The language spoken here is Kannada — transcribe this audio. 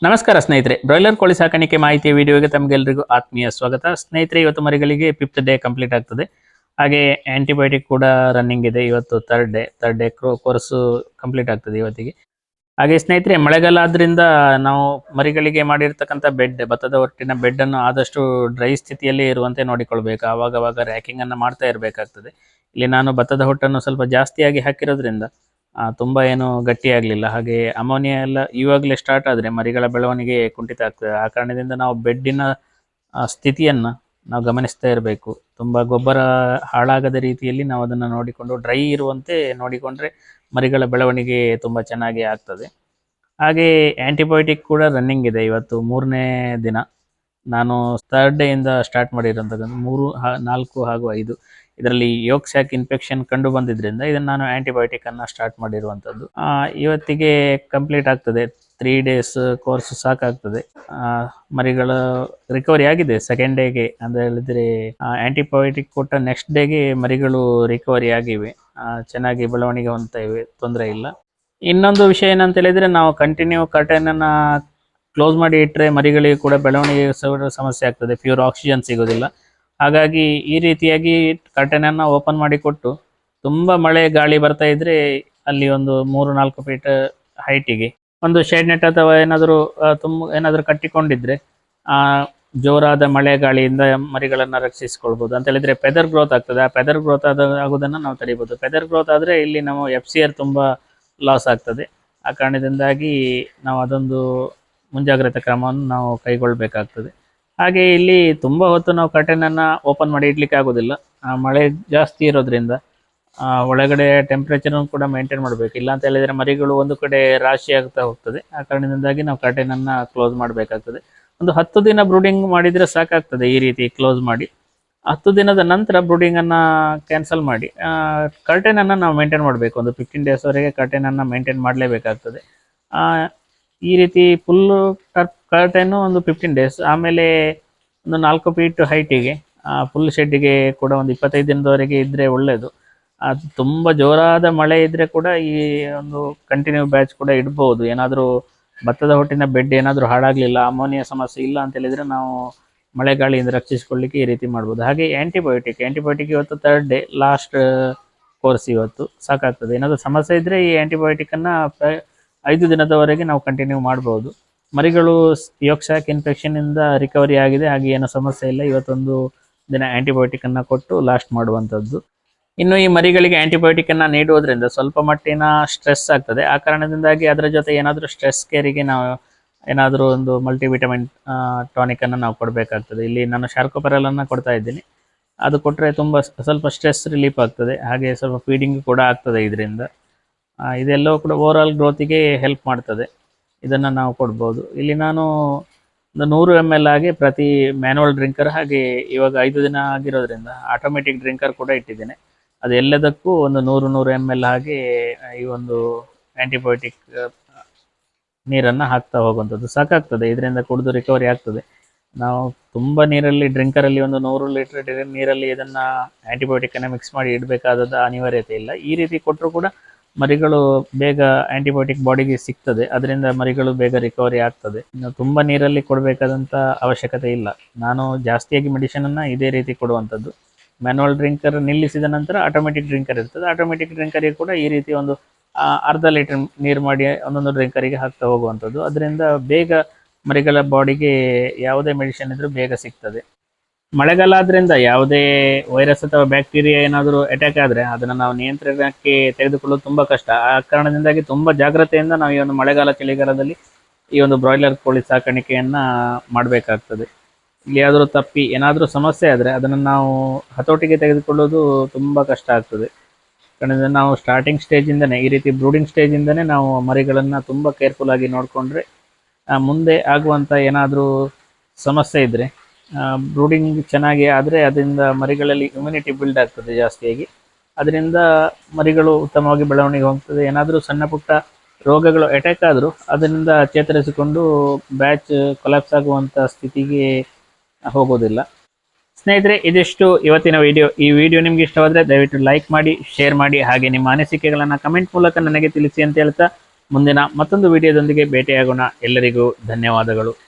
ನಮಸ್ಕಾರ ಸ್ನೇಹಿತರೆ, ಬ್ರಾಯ್ಲರ್ ಕೋಳಿ ಸಾಕಾಣಿಕೆ ಮಾಹಿತಿಯ ವಿಡಿಯೋಗೆ ತಮಗೆಲ್ಲರಿಗೂ ಆತ್ಮೀಯ ಸ್ವಾಗತ. ಸ್ನೇಹಿತರೆ, ಇವತ್ತು ಮರಿಗಳಿಗೆ 5th ಡೇ ಕಂಪ್ಲೀಟ್ ಆಗ್ತದೆ. ಹಾಗೆ ಆಂಟಿಬಯೋಟಿಕ್ ಕೂಡ ರನ್ನಿಂಗ್ ಇದೆ. ಇವತ್ತು ಥರ್ಡ್ ಡೇ ಕೋರ್ಸು ಕಂಪ್ಲೀಟ್ ಆಗ್ತದೆ ಇವತ್ತಿಗೆ. ಹಾಗೆ ಸ್ನೇಹಿತರೆ, ಮಳೆಗಾಲ ಆದ್ರಿಂದ ನಾವು ಮರಿಗಳಿಗೆ ಮಾಡಿರ್ತಕ್ಕಂಥ ಭತ್ತದ ಹೊಟ್ಟಿನ ಬೆಡ್ಡನ್ನು ಆದಷ್ಟು ಡ್ರೈ ಸ್ಥಿತಿಯಲ್ಲಿ ಇರುವಂತೆ ನೋಡಿಕೊಳ್ಬೇಕು. ಆವಾಗವಾಗ ರ್ಯಾಕಿಂಗ್ ಅನ್ನು ಮಾಡ್ತಾ ಇರಬೇಕಾಗ್ತದೆ. ಇಲ್ಲಿ ನಾನು ಭತ್ತದ ಹೊಟ್ಟನ್ನು ಸ್ವಲ್ಪ ಜಾಸ್ತಿಯಾಗಿ ಹಾಕಿರೋದ್ರಿಂದ ತುಂಬ ಏನು ಗಟ್ಟಿಯಾಗಲಿಲ್ಲ. ಹಾಗೆ ಅಮೋನಿಯಾ ಎಲ್ಲ ಇವಾಗಲೇ ಸ್ಟಾರ್ಟ್ ಆದರೆ ಮರಿಗಳ ಬೆಳವಣಿಗೆ ಕುಂಠಿತ ಆಗ್ತದೆ. ಆ ಕಾರಣದಿಂದ ನಾವು ಬೆಡ್ಡಿನ ಸ್ಥಿತಿಯನ್ನು ನಾವು ಗಮನಿಸ್ತಾ ಇರಬೇಕು. ತುಂಬ ಗೊಬ್ಬರ ಹಾಳಾಗದ ರೀತಿಯಲ್ಲಿ ನಾವು ಅದನ್ನು ನೋಡಿಕೊಂಡು ಡ್ರೈ ಇರುವಂತೆ ನೋಡಿಕೊಂಡ್ರೆ ಮರಿಗಳ ಬೆಳವಣಿಗೆ ತುಂಬ ಚೆನ್ನಾಗಿ ಆಗ್ತದೆ. ಹಾಗೆ ಆ್ಯಂಟಿಬಯೋಟಿಕ್ ಕೂಡ ರನ್ನಿಂಗ್ ಇದೆ. ಇವತ್ತು 3ನೇ ದಿನ. ನಾನು ಥರ್ಡ್ ಡೇಯಿಂದ ಸ್ಟಾರ್ಟ್ ಮಾಡಿರೋಂಥದ್ದು 3, 4 ಹಾಗೂ 5. ಇದರಲ್ಲಿ ಯೋಕ್ ಸ್ಯಾಕ್ ಇನ್ಫೆಕ್ಷನ್ ಕಂಡು ಬಂದಿದ್ದರಿಂದ ಇದನ್ನು ನಾನು ಆ್ಯಂಟಿಬಯೋಟಿಕನ್ನು ಸ್ಟಾರ್ಟ್ ಮಾಡಿರುವಂಥದ್ದು. ಇವತ್ತಿಗೆ ಕಂಪ್ಲೀಟ್ ಆಗ್ತದೆ. 3 ಡೇಸ್ ಕೋರ್ಸ್ ಸಾಕಾಗ್ತದೆ. ಮರಿಗಳ ರಿಕವರಿ ಆಗಿದೆ ಸೆಕೆಂಡ್ ಡೇಗೆ ಅಂತ ಹೇಳಿದರೆ ಆ್ಯಂಟಿಬಯೋಟಿಕ್ ಕೊಟ್ಟ ನೆಕ್ಸ್ಟ್ ಡೇಗೆ ಮರಿಗಳು ರಿಕವರಿ ಆಗಿವೆ. ಚೆನ್ನಾಗಿ ಬೆಳವಣಿಗೆ ಹೊಂದ್ತಾ ಇವೆ, ತೊಂದರೆ ಇಲ್ಲ. ಇನ್ನೊಂದು ವಿಷಯ ಏನಂತ ಹೇಳಿದರೆ, ನಾವು ಕಂಟಿನ್ಯೂ ಕರ್ಟನನ್ನು ಕ್ಲೋಸ್ ಮಾಡಿ ಇಟ್ಟರೆ ಮರಿಗಳಿಗೆ ಕೂಡ ಬೆಳವಣಿಗೆ ಸಮಸ್ಯೆ ಆಗ್ತದೆ. ಪ್ಯೂರ್ ಆಕ್ಸಿಜನ್ ಸಿಗೋದಿಲ್ಲ. ಹಾಗಾಗಿ ಈ ರೀತಿಯಾಗಿ ಕರ್ಟನನ್ನು ಓಪನ್ ಮಾಡಿಕೊಟ್ಟು ತುಂಬ ಮಳೆ ಗಾಳಿ ಬರ್ತಾ ಇದ್ದರೆ ಅಲ್ಲಿ ಒಂದು 3-4 ಫೀಟ್ ಹೈಟಿಗೆ ಒಂದು ಶೇಡ್ ನೆಟ್ ಅಥವಾ ಏನಾದರೂ ಕಟ್ಟಿಕೊಂಡಿದ್ರೆ ಜೋರಾದ ಮಳೆ ಗಾಳಿಯಿಂದ ಮರಿಗಳನ್ನು ರಕ್ಷಿಸಿಕೊಳ್ಬೋದು. ಅಂತ ಹೇಳಿದರೆ ಫೆದರ್ ಗ್ರೋತ್ ಆಗ್ತದೆ. ಆ ಫೆದರ್ ಗ್ರೋತ್ ಆಗೋದನ್ನು ನಾವು ತಡಿಬೋದು. ಫೆದರ್ ಗ್ರೋತ್ ಆದರೆ ಇಲ್ಲಿ ನಾವು FCR ತುಂಬ ಲಾಸ್ ಆಗ್ತದೆ. ಆ ಕಾರಣದಿಂದಾಗಿ ನಾವು ಅದೊಂದು ಮುಂಜಾಗ್ರತಾ ಕ್ರಮವನ್ನು ನಾವು ಕೈಗೊಳ್ಳಬೇಕಾಗ್ತದೆ. ಹಾಗೆ ಇಲ್ಲಿ ತುಂಬ ಹೊತ್ತು ನಾವು ಕರ್ಟನನ್ನು ಓಪನ್ ಮಾಡಿ ಇಡಲಿಕ್ಕೆ ಆಗೋದಿಲ್ಲ. ಮಳೆ ಜಾಸ್ತಿ ಇರೋದ್ರಿಂದ ಒಳಗಡೆ ಟೆಂಪ್ರೇಚರನ್ನು ಕೂಡ ಮೇಂಟೈನ್ ಮಾಡಬೇಕು. ಇಲ್ಲ ಅಂತ ಹೇಳಿದರೆ ಮರಿಗಳು ಒಂದು ಕಡೆ ರಾಶಿ ಆಗ್ತಾ ಹೋಗ್ತದೆ. ಆ ಕಾರಣದಿಂದಾಗಿ ನಾವು ಕರ್ಟನನ್ನು ಕ್ಲೋಸ್ ಮಾಡಬೇಕಾಗ್ತದೆ. ಒಂದು 10 ದಿನ ಬ್ರೂಡಿಂಗ್ ಮಾಡಿದರೆ ಸಾಕಾಗ್ತದೆ. ಈ ರೀತಿ ಕ್ಲೋಸ್ ಮಾಡಿ 10 ದಿನದ ನಂತರ ಬ್ರೂಡಿಂಗನ್ನು ಕ್ಯಾನ್ಸಲ್ ಮಾಡಿ ಕರ್ಟನನ್ನು ನಾವು ಮೇಂಟೈನ್ ಮಾಡಬೇಕು. ಒಂದು 15 ಡೇಸ್ವರೆಗೆ ಕರ್ಟನನ್ನು ಮೇಂಟೈನ್ ಮಾಡಲೇಬೇಕಾಗ್ತದೆ. ಈ ರೀತಿ ಫುಲ್ಲು ಕರ್ಟನ್ನು ಒಂದು 15 ಡೇಸ್, ಆಮೇಲೆ ಒಂದು 4 ಫೀಟ್ ಹೈಟಿಗೆ ಫುಲ್ ಶೆಡ್ಡಿಗೆ ಕೂಡ ಒಂದು 25 ದಿನದವರೆಗೆ ಇದ್ದರೆ ಒಳ್ಳೆಯದು. ಅದು ತುಂಬ ಜೋರಾದ ಮಳೆ ಇದ್ದರೆ ಕೂಡ ಈ ಒಂದು ಕಂಟಿನ್ಯೂ ಬ್ಯಾಚ್ ಕೂಡ ಇಡ್ಬೋದು. ಏನಾದರೂ ಭತ್ತದ ಹೊಟ್ಟಿನ ಬೆಡ್ ಏನಾದರೂ ಹಾಳಾಗಲಿಲ್ಲ, ಅಮೋನಿಯಾ ಸಮಸ್ಯೆ ಇಲ್ಲ ಅಂತ ಹೇಳಿದರೆ ನಾವು ಮಳೆಗಾಳಿಯಿಂದ ರಕ್ಷಿಸಿಕೊಳ್ಳಿಕ್ಕೆ ಈ ರೀತಿ ಮಾಡ್ಬೋದು. ಹಾಗೆ ಆ್ಯಂಟಿಬಯೋಟಿಕ್ ಇವತ್ತು ಥರ್ಡ್ ಡೇ ಲಾಸ್ಟ್ ಕೋರ್ಸ್. ಇವತ್ತು ಸಾಕಾಗ್ತದೆ. ಏನಾದರೂ ಸಮಸ್ಯೆ ಇದ್ದರೆ ಈ ಆ್ಯಂಟಿಬಯೋಟಿಕನ್ನು 5 ದಿನದವರೆಗೆ ನಾವು ಕಂಟಿನ್ಯೂ ಮಾಡ್ಬೋದು. ಮರಿಗಳು ಯೋಕ್ ಸ್ಯಾಕ್ ಇನ್ಫೆಕ್ಷನಿಂದ ರಿಕವರಿ ಆಗಿದೆ. ಹಾಗೆ ಏನೂ ಸಮಸ್ಯೆ ಇಲ್ಲ. ಇವತ್ತೊಂದು ದಿನ ಆ್ಯಂಟಿಬಯೋಟಿಕನ್ನು ಕೊಟ್ಟು ಲಾಸ್ಟ್ ಮಾಡುವಂಥದ್ದು. ಇನ್ನು ಈ ಮರಿಗಳಿಗೆ ಆ್ಯಂಟಿಬಯೋಟಿಕನ್ನು ನೀಡುವುದರಿಂದ ಸ್ವಲ್ಪ ಮಟ್ಟಿನ ಸ್ಟ್ರೆಸ್ ಆಗ್ತದೆ. ಆ ಕಾರಣದಿಂದಾಗಿ ಅದರ ಜೊತೆ ಏನಾದರೂ ಸ್ಟ್ರೆಸ್ ಕೇರಿಗೆ ನಾವು ಏನಾದರೂ ಒಂದು ಮಲ್ಟಿವಿಟಮಿನ್ ಟಾನಿಕನ್ನು ನಾವು ಕೊಡಬೇಕಾಗ್ತದೆ. ಇಲ್ಲಿ ನಾನು ಶಾರ್ಕೋಪೆರಲನ್ನು ಕೊಡ್ತಾ ಇದ್ದೀನಿ. ಅದು ಕೊಟ್ಟರೆ ಸ್ವಲ್ಪ ಸ್ಟ್ರೆಸ್ ರಿಲೀಫ್ ಆಗ್ತದೆ. ಹಾಗೆ ಸ್ವಲ್ಪ ಫೀಡಿಂಗ್ ಕೂಡ ಆಗ್ತದೆ ಇದರಿಂದ. ಇದೆಲ್ಲವೂ ಕೂಡ ಓವರಾಲ್ ಗ್ರೋತಿಗೆ ಹೆಲ್ಪ್ ಮಾಡ್ತದೆ. ಇದನ್ನು ನಾವು ಕೊಡ್ಬೋದು. ಇಲ್ಲಿ ನಾನು ಒಂದು 100 ml ಆಗಿ ಪ್ರತಿ ಮ್ಯಾನುವಲ್ ಡ್ರಿಂಕರ್, ಹಾಗೆ ಇವಾಗ 5 ದಿನ ಆಗಿರೋದ್ರಿಂದ ಆಟೋಮೆಟಿಕ್ ಡ್ರಿಂಕರ್ ಕೂಡ ಇಟ್ಟಿದ್ದೇನೆ. ಅದು ಎಲ್ಲದಕ್ಕೂ ಒಂದು 100 ml ಹಾಗೆ ಈ ಒಂದು ಆ್ಯಂಟಿಬಯೋಟಿಕ್ ನೀರನ್ನು ಹಾಕ್ತಾ ಹೋಗುವಂಥದ್ದು ಸಾಕಾಗ್ತದೆ. ಇದರಿಂದ ಕುಡಿದು ರಿಕವರಿ ಆಗ್ತದೆ. ನಾವು ತುಂಬ ನೀರಲ್ಲಿ ಡ್ರಿಂಕರಲ್ಲಿ ಒಂದು 100 ಲೀಟರ್ ನೀರಲ್ಲಿ ಇದನ್ನು ಆ್ಯಂಟಿಬಯೋಟಿಕನ್ನು ಮಿಕ್ಸ್ ಮಾಡಿ ಇಡಬೇಕಾದ ಅನಿವಾರ್ಯತೆ ಇಲ್ಲ. ಈ ರೀತಿ ಕೊಟ್ಟರೂ ಕೂಡ ಮರಿಗಳು ಬೇಗ ಆ್ಯಂಟಿಬಯೋಟಿಕ್ ಬಾಡಿಗೆ ಸಿಗ್ತದೆ. ಅದರಿಂದ ಮರಿಗಳು ಬೇಗ ರಿಕವರಿ ಆಗ್ತದೆ. ಇನ್ನು ತುಂಬ ನೀರಲ್ಲಿ ಕೊಡಬೇಕಾದಂಥ ಅವಶ್ಯಕತೆ ಇಲ್ಲ. ನಾನು ಜಾಸ್ತಿಯಾಗಿ ಮೆಡಿಷನನ್ನು ಇದೇ ರೀತಿ ಕೊಡುವಂಥದ್ದು. ಮ್ಯಾನುವಲ್ ಡ್ರಿಂಕರ್ ನಿಲ್ಲಿಸಿದ ನಂತರ ಆಟೋಮೆಟಿಕ್ ಡ್ರಿಂಕರ್ ಇರ್ತದೆ. ಆಟೋಮೆಟಿಕ್ ಡ್ರಿಂಕರಿಗೆ ಕೂಡ ಈ ರೀತಿ ಒಂದು ಅರ್ಧ ಲೀಟರ್ ನೀರು ಮಾಡಿ ಒಂದೊಂದು ಡ್ರಿಂಕರಿಗೆ ಹಾಕ್ತಾ ಹೋಗುವಂಥದ್ದು. ಅದರಿಂದ ಬೇಗ ಮರಿಗಳ ಬಾಡಿಗೆ ಯಾವುದೇ ಮೆಡಿಷನ್ ಇದ್ದರೂ ಬೇಗ ಸಿಗ್ತದೆ. ಮಳೆಗಾಲ ಆದ್ದರಿಂದ ಯಾವುದೇ ವೈರಸ್ ಅಥವಾ ಬ್ಯಾಕ್ಟೀರಿಯಾ ಏನಾದರೂ ಅಟ್ಯಾಕ್ ಆದರೆ ಅದನ್ನು ನಾವು ನಿಯಂತ್ರಣಕ್ಕೆ ತೆಗೆದುಕೊಳ್ಳೋದು ತುಂಬ ಕಷ್ಟ. ಆ ಕಾರಣದಿಂದಾಗಿ ತುಂಬ ಜಾಗ್ರತೆಯಿಂದ ನಾವು ಈ ಒಂದು ಮಳೆಗಾಲ ಚಳಿಗಾಲದಲ್ಲಿ ಈ ಒಂದು ಬ್ರಾಯ್ಲರ್ ಕೋಳಿ ಸಾಕಾಣಿಕೆಯನ್ನು ಮಾಡಬೇಕಾಗ್ತದೆ. ಇಲ್ಲಿ ಯಾವ್ದಾದ್ರು ತಪ್ಪಿ ಏನಾದರೂ ಸಮಸ್ಯೆ ಆದರೆ ಅದನ್ನು ನಾವು ಹತೋಟಿಗೆ ತೆಗೆದುಕೊಳ್ಳೋದು ತುಂಬ ಕಷ್ಟ ಆಗ್ತದೆ. ಕಾರಣದಿಂದ ನಾವು ಸ್ಟಾರ್ಟಿಂಗ್ ಸ್ಟೇಜಿಂದನೇ ಈ ರೀತಿ ಬ್ರೂಡಿಂಗ್ ಸ್ಟೇಜಿಂದನೇ ನಾವು ಮರಿಗಳನ್ನು ತುಂಬ ಕೇರ್ಫುಲ್ಲಾಗಿ ನೋಡಿಕೊಂಡ್ರೆ ಮುಂದೆ ಆಗುವಂಥ ಏನಾದರೂ ಸಮಸ್ಯೆ ಇದ್ದರೆ ಬ್ರೂಡಿಂಗ್ ಚೆನ್ನಾಗಿ ಆದರೆ ಅದರಿಂದ ಮರಿಗಳಲ್ಲಿ ಇಮ್ಯುನಿಟಿ ಬಿಲ್ಡ್ ಆಗ್ತದೆ ಜಾಸ್ತಿಯಾಗಿ. ಅದರಿಂದ ಮರಿಗಳು ಉತ್ತಮವಾಗಿ ಬೆಳವಣಿಗೆ ಹೋಗ್ತದೆ. ಏನಾದರೂ ಸಣ್ಣ ಪುಟ್ಟ ರೋಗಗಳು ಅಟ್ಯಾಕ್ ಆದರೂ ಅದರಿಂದ ಚೇತರಿಸಿಕೊಂಡು ಬ್ಯಾಚ್ ಕೊಲ್ಯಾಪ್ಸ್ ಆಗುವಂಥ ಸ್ಥಿತಿಗೆ ಹೋಗೋದಿಲ್ಲ. ಸ್ನೇಹಿತರೆ, ಇದಿಷ್ಟು ಇವತ್ತಿನ ವಿಡಿಯೋ. ಈ ವಿಡಿಯೋ ನಿಮ್ಗೆ ಇಷ್ಟವಾದರೆ ದಯವಿಟ್ಟು ಲೈಕ್ ಮಾಡಿ, ಶೇರ್ ಮಾಡಿ, ಹಾಗೆ ನಿಮ್ಮ ಅನಿಸಿಕೆಗಳನ್ನು ಕಮೆಂಟ್ ಮೂಲಕ ನನಗೆ ತಿಳಿಸಿ ಅಂತ ಹೇಳ್ತಾ ಮುಂದಿನ ಮತ್ತೊಂದು ವಿಡಿಯೋದೊಂದಿಗೆ ಭೇಟಿಯಾಗೋಣ. ಎಲ್ಲರಿಗೂ ಧನ್ಯವಾದಗಳು.